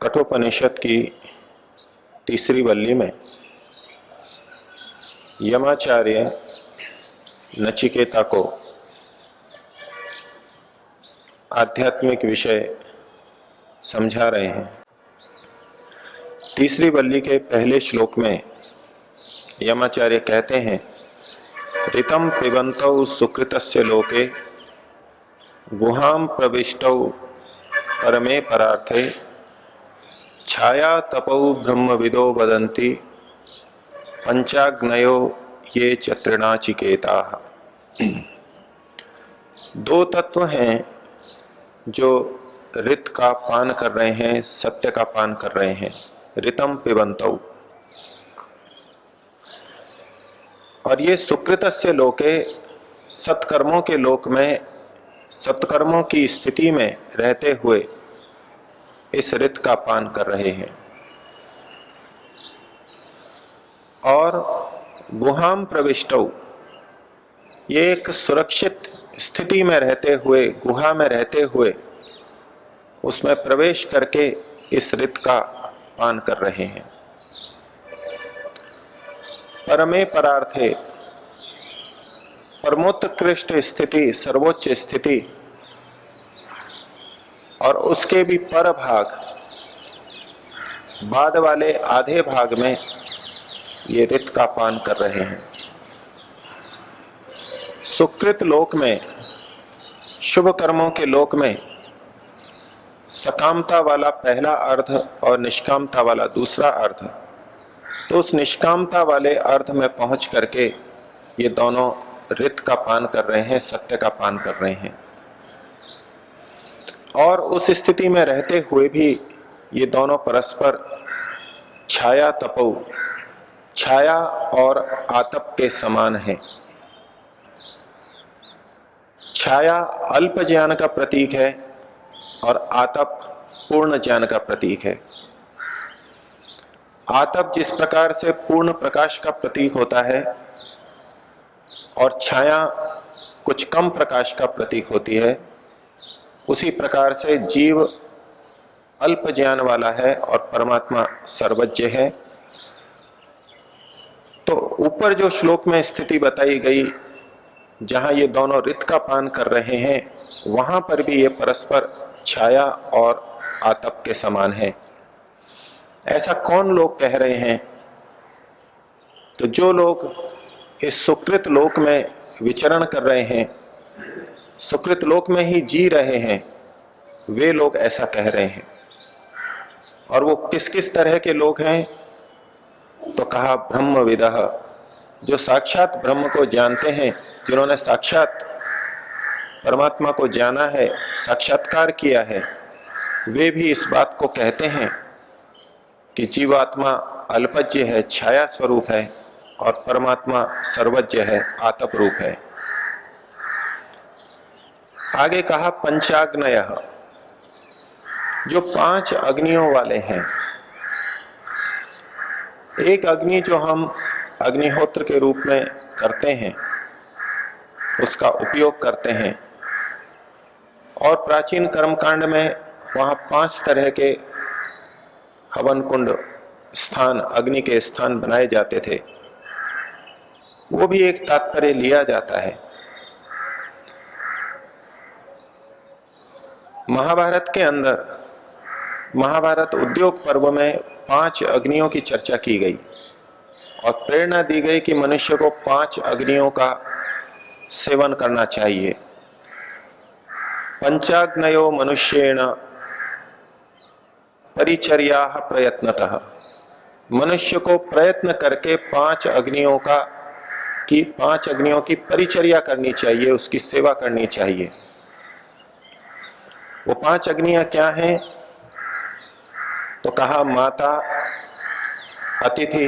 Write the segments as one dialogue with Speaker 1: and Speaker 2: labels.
Speaker 1: कठोपनिषद की तीसरी वल्ली में यमाचार्य नचिकेता को आध्यात्मिक विषय समझा रहे हैं। तीसरी वल्ली के पहले श्लोक में यमाचार्य कहते हैं, ऋतम पिबन्तौ सुकृतस्य लोके गुहां प्रविष्टौ परमे परार्थे छाया तपौ ब्रह्मविदो वदन्ति पंचाग्नयो ये चत्रिणाचिकेता। दो तत्व हैं जो ऋत का पान कर रहे हैं, सत्य का पान कर रहे हैं। ऋतम पिबन्तौ, और ये सुकृतस्य लोके, सत्कर्मों के लोक में, सत्कर्मों की स्थिति में रहते हुए इस ऋत का पान कर रहे हैं। और गुहां प्रविष्टौ, ये एक सुरक्षित स्थिति में रहते हुए, गुहा में रहते हुए उसमें प्रवेश करके इस ऋत का पान कर रहे हैं। परमे परार्थे, परमोत्कृष्ट स्थिति, सर्वोच्च स्थिति, और उसके भी पर भाग, बाद वाले आधे भाग में ये ऋत का पान कर रहे हैं। सुकृत लोक में, शुभ कर्मों के लोक में सकामता वाला पहला अर्ध और निष्कामता वाला दूसरा अर्ध, तो उस निष्कामता वाले अर्ध में पहुंच करके ये दोनों ऋत का पान कर रहे हैं, सत्य का पान कर रहे हैं। और उस स्थिति में रहते हुए भी ये दोनों परस्पर छाया तपौ, छाया और आतप के समान है। छाया अल्प ज्ञान का प्रतीक है और आतप पूर्ण ज्ञान का प्रतीक है। आतप जिस प्रकार से पूर्ण प्रकाश का प्रतीक होता है और छाया कुछ कम प्रकाश का प्रतीक होती है, उसी प्रकार से जीव अल्प ज्ञान वाला है और परमात्मा सर्वज्ञ है। तो ऊपर जो श्लोक में स्थिति बताई गई, जहां ये दोनों ऋत का पान कर रहे हैं, वहां पर भी ये परस्पर छाया और आतप के समान है। ऐसा कौन लोग कह रहे हैं? तो जो लोग इस सुकृत लोक में विचरण कर रहे हैं, सुकृत लोक में ही जी रहे हैं, वे लोग ऐसा कह रहे हैं। और वो किस किस तरह के लोग हैं? तो कहा ब्रह्मविदः, जो साक्षात ब्रह्म को जानते हैं, जिन्होंने साक्षात परमात्मा को जाना है, साक्षात्कार किया है, वे भी इस बात को कहते हैं कि जीवात्मा अल्पज्ञ है, छाया स्वरूप है, और परमात्मा सर्वज्ञ है, आतप रूप है। आगे कहा पंचाग्नयः, जो 5 अग्नियों वाले हैं। एक अग्नि जो हम अग्निहोत्र के रूप में करते हैं, उसका उपयोग करते हैं, और प्राचीन कर्मकांड में वहां 5 तरह के हवन कुंड स्थान, अग्नि के स्थान बनाए जाते थे। वो भी एक तात्पर्य लिया जाता है। महाभारत के अंदर, महाभारत उद्योग पर्व में 5 अग्नियों की चर्चा की गई और प्रेरणा दी गई कि मनुष्य को 5 अग्नियों का सेवन करना चाहिए। पंचाग्नयो मनुष्येण परिचर्याः प्रयत्नतः, मनुष्य को प्रयत्न करके 5 अग्नियों की परिचर्या करनी चाहिए, उसकी सेवा करनी चाहिए। वो 5 अग्नियां क्या हैं? तो कहा माता, अतिथि,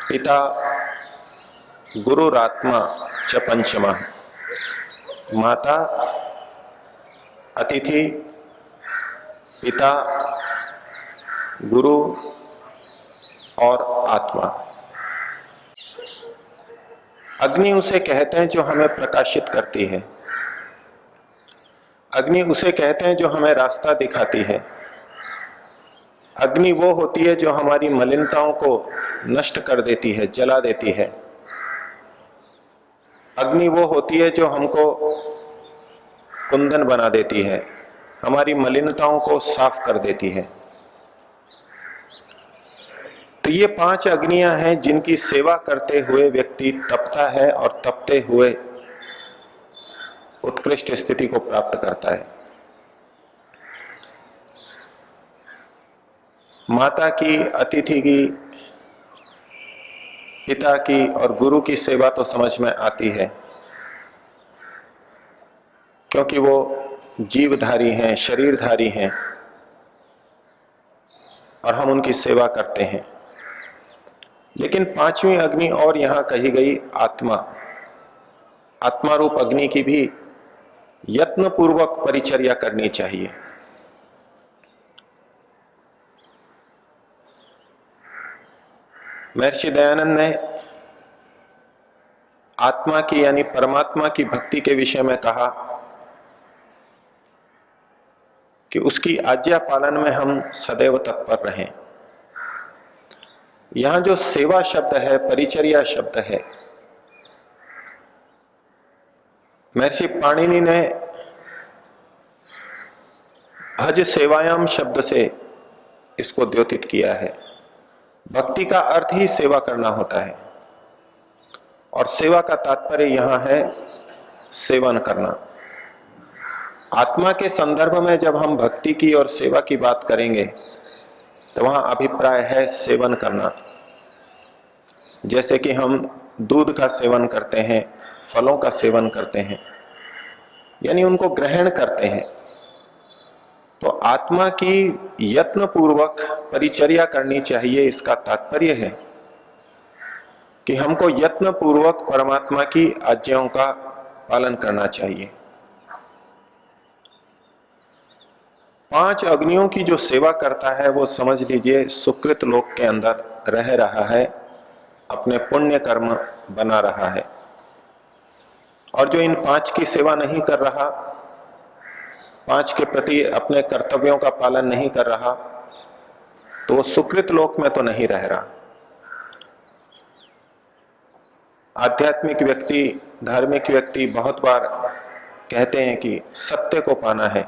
Speaker 1: पिता, गुरुरात्मा च पंचमा। माता, अतिथि, पिता, गुरु और आत्मा। अग्नि उसे कहते हैं जो हमें प्रकाशित करती है। अग्नि उसे कहते हैं जो हमें रास्ता दिखाती है। अग्नि वो होती है जो हमारी मलिनताओं को नष्ट कर देती है, जला देती है। अग्नि वो होती है जो हमको कुंदन बना देती है, हमारी मलिनताओं को साफ कर देती है। तो ये 5 अग्नियां हैं जिनकी सेवा करते हुए व्यक्ति तपता है और तपते हुए उत्कृष्ट स्थिति को प्राप्त करता है। माता की, अतिथि की, पिता की और गुरु की सेवा तो समझ में आती है, क्योंकि वो जीवधारी हैं, शरीरधारी हैं और हम उनकी सेवा करते हैं। लेकिन 5वीं अग्नि और यहां कही गई आत्मा। आत्मा रूप अग्नि की भी यत्नपूर्वक परिचर्या करनी चाहिए। महर्षि दयानंद ने आत्मा की यानी परमात्मा की भक्ति के विषय में कहा कि उसकी आज्ञा पालन में हम सदैव तत्पर रहें। यहां जो सेवा शब्द है, परिचर्या शब्द है, महर्षि पाणिनि ने भज सेवायाम शब्द से इसको द्योतित किया है। भक्ति का अर्थ ही सेवा करना होता है और सेवा का तात्पर्य यहां है सेवन करना। आत्मा के संदर्भ में जब हम भक्ति की और सेवा की बात करेंगे तो वहां अभिप्राय है सेवन करना। जैसे कि हम दूध का सेवन करते हैं, फलों का सेवन करते हैं, यानी उनको ग्रहण करते हैं। तो आत्मा की यत्नपूर्वक परिचर्या करनी चाहिए। इसका तात्पर्य है कि हमको यत्नपूर्वक परमात्मा की आज्ञाओं का पालन करना चाहिए। 5 अग्नियों की जो सेवा करता है वो समझ लीजिए सुकृत लोक के अंदर रह रहा है, अपने पुण्य कर्म बना रहा है। और जो इन 5 की सेवा नहीं कर रहा, 5 के प्रति अपने कर्तव्यों का पालन नहीं कर रहा, तो वो सुकृत लोक में तो नहीं रह रहा। आध्यात्मिक व्यक्ति, धार्मिक व्यक्ति बहुत बार कहते हैं कि सत्य को पाना है,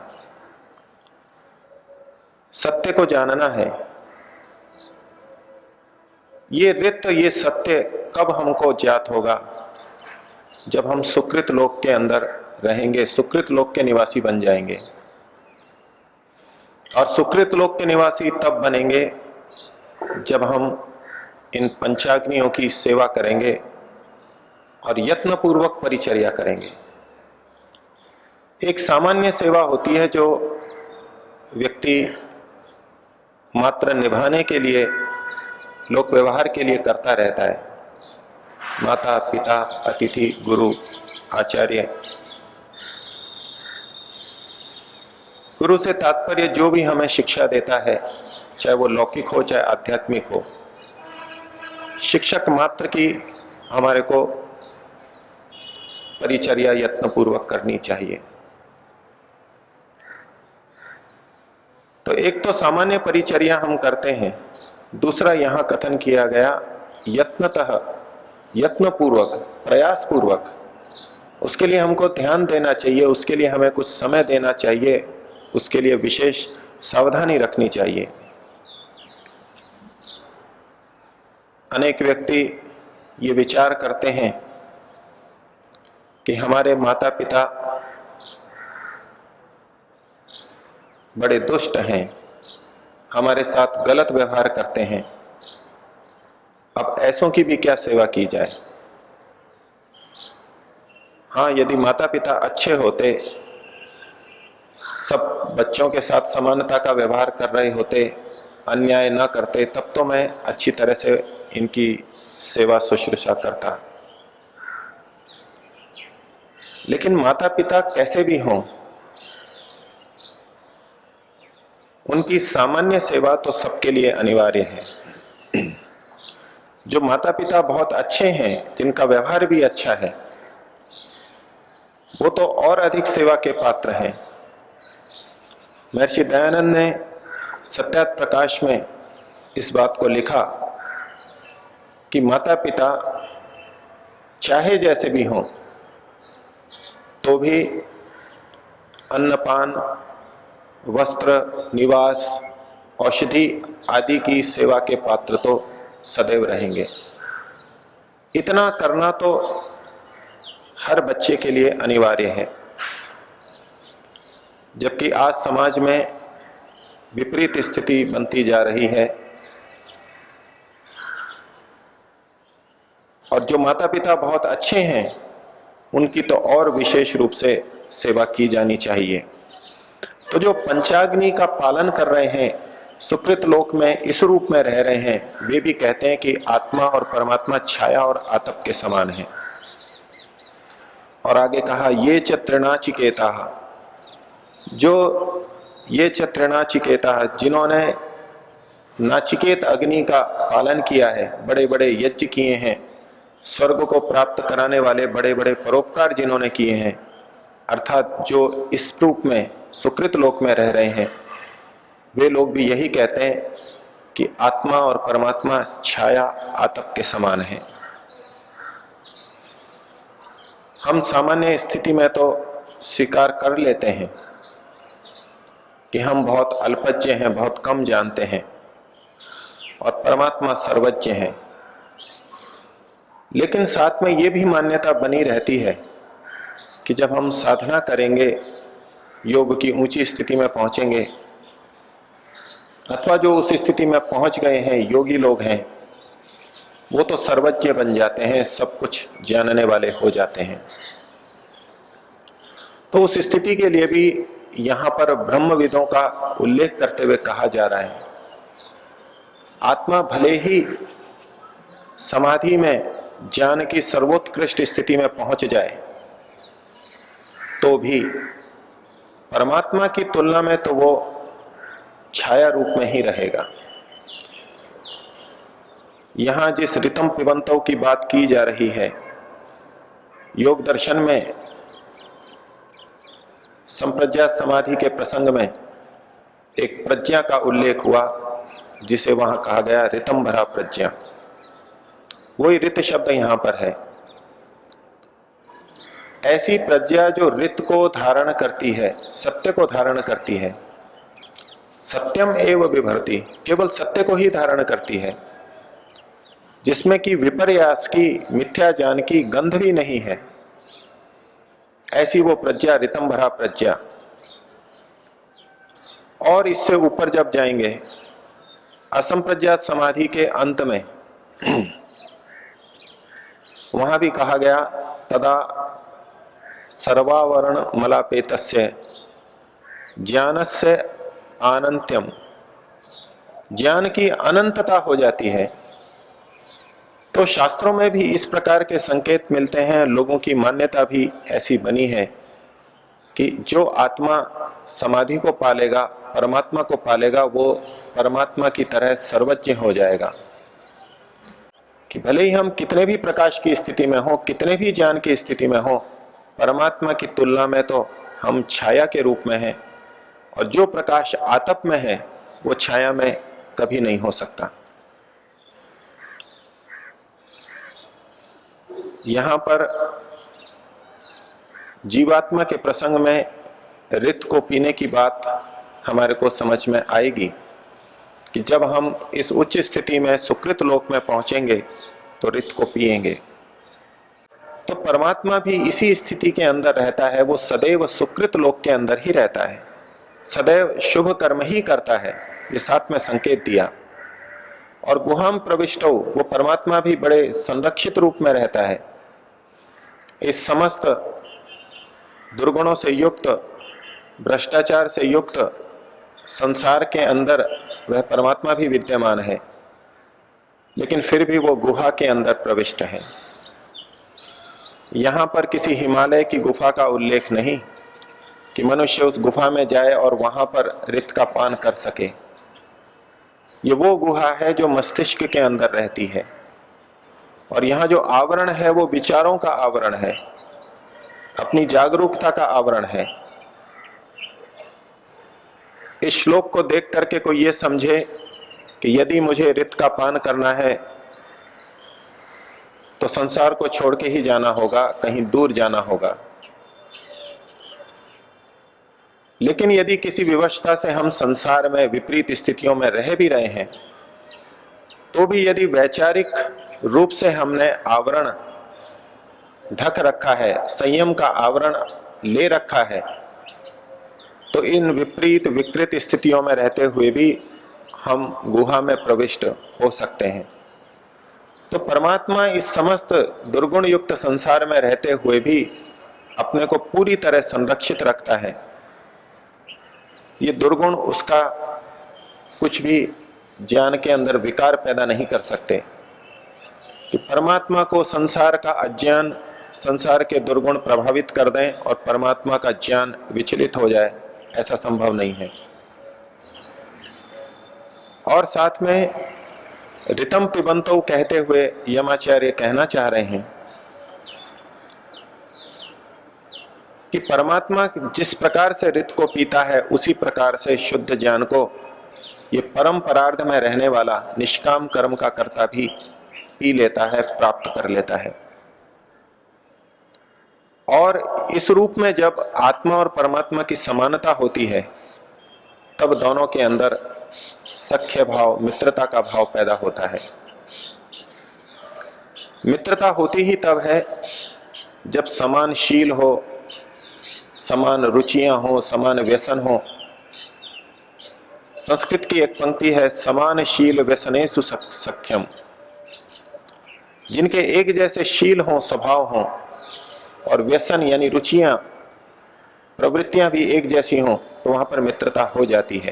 Speaker 1: सत्य को जानना है। ये रित, ये सत्य कब हमको ज्ञात होगा? जब हम सुकृत लोक के अंदर रहेंगे, सुकृत लोक के निवासी बन जाएंगे। और सुकृत लोक के निवासी तब बनेंगे जब हम इन पंचाग्नियों की सेवा करेंगे और यत्नपूर्वक परिचर्या करेंगे। एक सामान्य सेवा होती है जो व्यक्ति मात्र निभाने के लिए, लोक व्यवहार के लिए करता रहता है। माता, पिता, अतिथि, गुरु, आचार्य। गुरु से तात्पर्य जो भी हमें शिक्षा देता है, चाहे वो लौकिक हो चाहे आध्यात्मिक हो, शिक्षक मात्र की हमारे को परिचर्या यत्नपूर्वक करनी चाहिए। तो एक तो सामान्य परिचर्या हम करते हैं, दूसरा यहां कथन किया गया यत्नतः, यत्नपूर्वक, प्रयासपूर्वक। उसके लिए हमको ध्यान देना चाहिए, उसके लिए हमें कुछ समय देना चाहिए, उसके लिए विशेष सावधानी रखनी चाहिए। अनेक व्यक्ति ये विचार करते हैं कि हमारे माता पिता बड़े दुष्ट हैं, हमारे साथ गलत व्यवहार करते हैं, अब ऐसों की भी क्या सेवा की जाए। हां, यदि माता पिता अच्छे होते, सब बच्चों के साथ समानता का व्यवहार कर रहे होते, अन्याय ना करते, तब तो मैं अच्छी तरह से इनकी सेवा शुश्रूषा करता। लेकिन माता पिता कैसे भी हों, उनकी सामान्य सेवा तो सबके लिए अनिवार्य है। जो माता पिता बहुत अच्छे हैं, जिनका व्यवहार भी अच्छा है, वो तो और अधिक सेवा के पात्र हैं। महर्षि दयानंद ने सत्यार्थ प्रकाश में इस बात को लिखा कि माता पिता चाहे जैसे भी हों तो भी अन्नपान, वस्त्र, निवास, औषधि आदि की सेवा के पात्र तो सदैव रहेंगे। इतना करना तो हर बच्चे के लिए अनिवार्य है। जबकि आज समाज में विपरीत स्थिति बनती जा रही है और जो माता पिता बहुत अच्छे हैं उनकी तो और विशेष रूप से सेवा की जानी चाहिए। तो जो पंचाग्नि का पालन कर रहे हैं, सुकृत लोक में इस रूप में रह रहे हैं, वे भी कहते हैं कि आत्मा और परमात्मा छाया और आतप के समान है। और आगे कहा, ये च तृणाचिकेता, जो ये च तृणाचिकेता, जिन्होंने नाचिकेत अग्नि का पालन किया है, बड़े बड़े यज्ञ किए हैं, स्वर्ग को प्राप्त कराने वाले बड़े बड़े परोपकार जिन्होंने किए हैं, अर्थात जो इस रूप में सुकृत लोक में रह रहे हैं, वे लोग भी यही कहते हैं कि आत्मा और परमात्मा छाया आतप के समान है। हम सामान्य स्थिति में तो स्वीकार कर लेते हैं कि हम बहुत अल्पज्ञ हैं, बहुत कम जानते हैं और परमात्मा सर्वज्ञ है। लेकिन साथ में यह भी मान्यता बनी रहती है कि जब हम साधना करेंगे, योग की ऊंची स्थिति में पहुंचेंगे, अथवा जो उस स्थिति में पहुंच गए हैं, योगी लोग हैं, वो तो सर्वज्ञ बन जाते हैं, सब कुछ जानने वाले हो जाते हैं। तो उस स्थिति के लिए भी यहां पर ब्रह्मविदों का उल्लेख करते हुए कहा जा रहा है, आत्मा भले ही समाधि में ज्ञान की सर्वोत्कृष्ट स्थिति में पहुंच जाए तो भी परमात्मा की तुलना में तो वो छाया रूप में ही रहेगा। यहां जिस ऋतम पिबंतों की बात की जा रही है, योग दर्शन में संप्रज्ञात समाधि के प्रसंग में एक प्रज्ञा का उल्लेख हुआ, जिसे वहां कहा गया ऋतम भरा प्रज्ञा। वही ऋत शब्द यहां पर है। ऐसी प्रज्ञा जो ऋत को धारण करती है, सत्य को धारण करती है, सत्यम एव विभर्ति, केवल सत्य को ही धारण करती है, जिसमें कि विपर्यास की, मिथ्या ज्ञान की गंध भी नहीं है, ऐसी वो प्रज्ञा ऋतम भरा प्रज्ञा। और इससे ऊपर जब जाएंगे, असंप्रज्ञात समाधि के अंत में वहां भी कहा गया, तदा सर्वावरण मलापेतस्य ज्ञानस्य अनंत्यम, ज्ञान की अनंतता हो जाती है। तो शास्त्रों में भी इस प्रकार के संकेत मिलते हैं, लोगों की मान्यता भी ऐसी बनी है कि जो आत्मा समाधि को पालेगा, परमात्मा को पालेगा, वो परमात्मा की तरह सर्वज्ञ हो जाएगा। कि भले ही हम कितने भी प्रकाश की स्थिति में हो, कितने भी ज्ञान की स्थिति में हो, परमात्मा की तुलना में तो हम छाया के रूप में हैं, और जो प्रकाश आतप में है वो छाया में कभी नहीं हो सकता। यहां पर जीवात्मा के प्रसंग में ऋत को पीने की बात हमारे को समझ में आएगी कि जब हम इस उच्च स्थिति में सुकृत लोक में पहुंचेंगे तो ऋत को पिएंगे। तो परमात्मा भी इसी स्थिति के अंदर रहता है, वो सदैव सुकृत लोक के अंदर ही रहता है, सदैव शुभ कर्म ही करता है, ये साथ में संकेत दिया। और गुहाम प्रविष्टो, वो परमात्मा भी बड़े संरक्षित रूप में रहता है। इस समस्त दुर्गुणों से युक्त, भ्रष्टाचार से युक्त संसार के अंदर वह परमात्मा भी विद्यमान है, लेकिन फिर भी वो गुहा के अंदर प्रविष्ट है। यहां पर किसी हिमालय की गुफा का उल्लेख नहीं कि मनुष्य उस गुफा में जाए और वहां पर ऋत का पान कर सके। ये वो गुहा है जो मस्तिष्क के अंदर रहती है, और यहां जो आवरण है वो विचारों का आवरण है, अपनी जागरूकता का आवरण है। इस श्लोक को देख करके कोई ये समझे कि यदि मुझे ऋत का पान करना है तो संसार को छोड़ के ही जाना होगा, कहीं दूर जाना होगा। लेकिन यदि किसी विवशता से हम संसार में विपरीत स्थितियों में रह भी रहे हैं, तो भी यदि वैचारिक रूप से हमने आवरण ढक रखा है, संयम का आवरण ले रखा है, तो इन विपरीत विकृत स्थितियों में रहते हुए भी हम गुहा में प्रविष्ट हो सकते हैं। तो परमात्मा इस समस्त दुर्गुण युक्त संसार में रहते हुए भी अपने को पूरी तरह संरक्षित रखता है। ये दुर्गुण उसका कुछ भी ज्ञान के अंदर विकार पैदा नहीं कर सकते। कि परमात्मा को संसार का अज्ञान, संसार के दुर्गुण प्रभावित कर दें और परमात्मा का ज्ञान विचलित हो जाए, ऐसा संभव नहीं है। और साथ में ऋतम पिबंतो कहते हुए यमाचार्य कहना चाह रहे हैं कि परमात्मा जिस प्रकार से ऋत को पीता है, उसी प्रकार से शुद्ध ज्ञान को ये परम परार्थ में रहने वाला निष्काम कर्म का कर्ता भी पी लेता है, प्राप्त कर लेता है। और इस रूप में जब आत्मा और परमात्मा की समानता होती है, तब दोनों के अंदर सख्य भाव, मित्रता का भाव पैदा होता है। मित्रता होती ही तब है जब समान शील हो, समान रुचियां हो, समान व्यसन हो। संस्कृत की एक पंक्ति है, समान शील व्यसनेषु सख्यम। जिनके एक जैसे शील हो, स्वभाव हो, और व्यसन यानी रुचियां, प्रवृत्तियां भी एक जैसी हो, तो वहां पर मित्रता हो जाती है।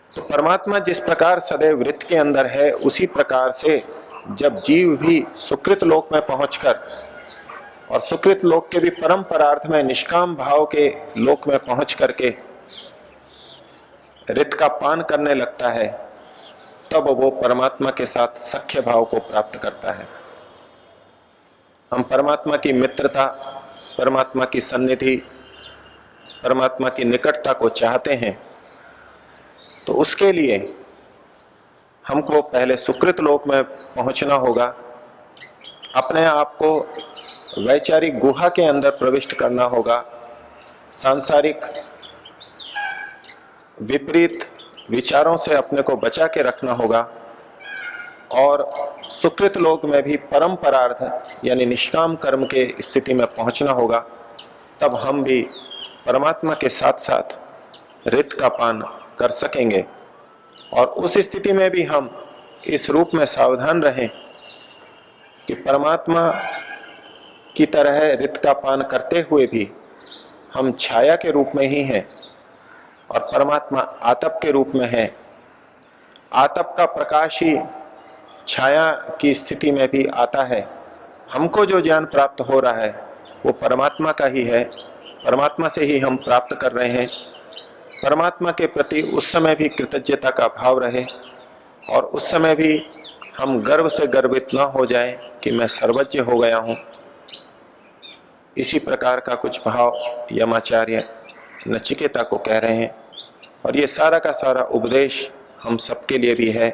Speaker 1: तो परमात्मा जिस प्रकार सदैव ऋत के अंदर है, उसी प्रकार से जब जीव भी सुकृत लोक में पहुंचकर, और सुकृत लोक के भी परम परार्थ में निष्काम भाव के लोक में पहुंच करके ऋत का पान करने लगता है, तब वो परमात्मा के साथ सख्य भाव को प्राप्त करता है। हम परमात्मा की मित्रता, परमात्मा की सन्निधि, परमात्मा की निकटता को चाहते हैं, तो उसके लिए हमको पहले सुकृत लोक में पहुंचना होगा, अपने आप को वैचारिक गुहा के अंदर प्रविष्ट करना होगा, सांसारिक विपरीत विचारों से अपने को बचा के रखना होगा, और सुकृत लोक में भी परम परार्थ यानी निष्काम कर्म के स्थिति में पहुंचना होगा। तब हम भी परमात्मा के साथ साथ ऋत का पान कर सकेंगे। और उस स्थिति में भी हम इस रूप में सावधान रहें कि परमात्मा की तरह ऋत का पान करते हुए भी हम छाया के रूप में ही हैं, और परमात्मा आतप के रूप में है। आतप का प्रकाश ही छाया की स्थिति में भी आता है। हमको जो ज्ञान प्राप्त हो रहा है वो परमात्मा का ही है, परमात्मा से ही हम प्राप्त कर रहे हैं। परमात्मा के प्रति उस समय भी कृतज्ञता का भाव रहे, और उस समय भी हम गर्व से गर्वित न हो जाएं कि मैं सर्वज्ञ हो गया हूं। इसी प्रकार का कुछ भाव यमाचार्य नचिकेता को कह रहे हैं। और ये सारा का सारा उपदेश हम सबके लिए भी है।